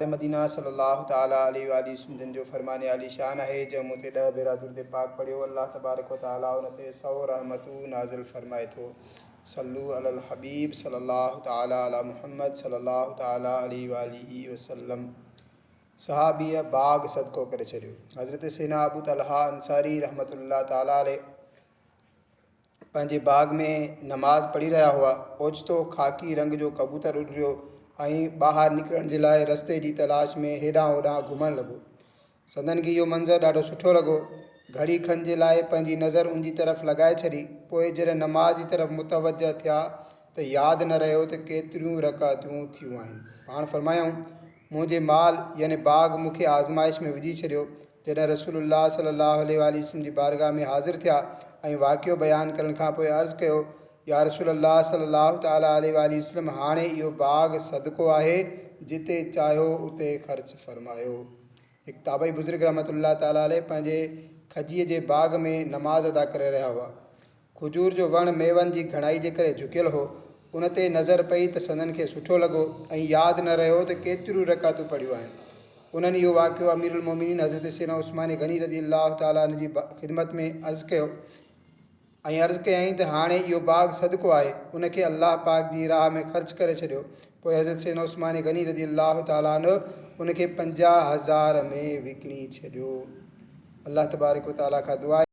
मदीना सल्लल्लाहु ताला अलैहि वसल्लम जो फरमाने आली शान है जो मुते 10 भेरा दुरूद पाक पढ़ियो अल्लाह तबारक व तआला उन ते 100 रहमतू नाज़िल फरमाए थो। सल्लु अलल हबीब सल्लल्लाहु ताला अला मुहम्मद सल्लल्लाहु ताला अलैहि वसल्लम। सहाबीअ बाग सदको करे छॾियो। हज़रत सैयदना अबू तलहा अंसारी रहमतुल्लाह ताला अलैहि पंहिंजे बाग में नमाज़ पढ़ी रहा हुआ। ओचितो खाकी रंग जो कबूतर उड़ियो ऐं ॿाहिरि निकिरण जे लाइ रस्ते जी तलाश में हेॾां होॾां घुमणु लॻो। संदन खे इहो मंज़रु ॾाढो सुठो लॻो। घड़ी खन जे लाइ पंहिंजी नज़र उन जी तरफ़ लॻाए छॾी। पोइ जॾहिं नमाज़ जी तरफ़ मुतवजह थिया त यादि न रहियो त केतिरियूं रकातूं थियूं आहिनि। पाण फरमायूं मुंहिंजे माल यानी बाग मूंखे आज़माइश में विझी छॾियो। जॾहिं रसूलुल्लाह सल्लल्लाहु अलैहि वसल्लम जी बारगाह में हाज़िर थिया ऐं वाक़ियो बयानु करण खां पोइ अर्ज़ु कयो या रसूलुल्लाह सल्लल्लाहु ताला अलैहि वसल्लम हाणे इहो बाग सदको आहे, जिते चाहियो उते ख़र्च फरमायो। हिकु ताबई बुज़ुर्ग रहमतुल्लाह ताला अलैहि पंहिंजे खजीअ जे बाग में नमाज़ अदा करे रहिया हुआ। खजूर जो वणु मेवनि जी घणाई जे करे झुकियल हो। उन ते नज़र पई त संदन खे सुठो लॻो ऐं यादि न रहियो त केतिरियूं रकातूं पढ़ियूं आहिनि। उन्हनि इहो वाक़ियो अमीरुल मोमिनीन हज़रत सैयदना उस्मान गनी रज़ी अल्लाह ताला अन्हु जी ख़िदमत में अर्ज़ु कयो ऐं अर्ज़ु कयईं त हाणे इहो बाग सदको आहे, उनखे अल्लाह पाक जी राह में ख़र्च करे छॾियो। पोइ हज़रत सैयदना उस्मान गनी रज़ी अल्लाह ताला अन्हु उनखे 50,000 में विकिणी छॾियो। अल्लाह तबारक व तआला खां दुआ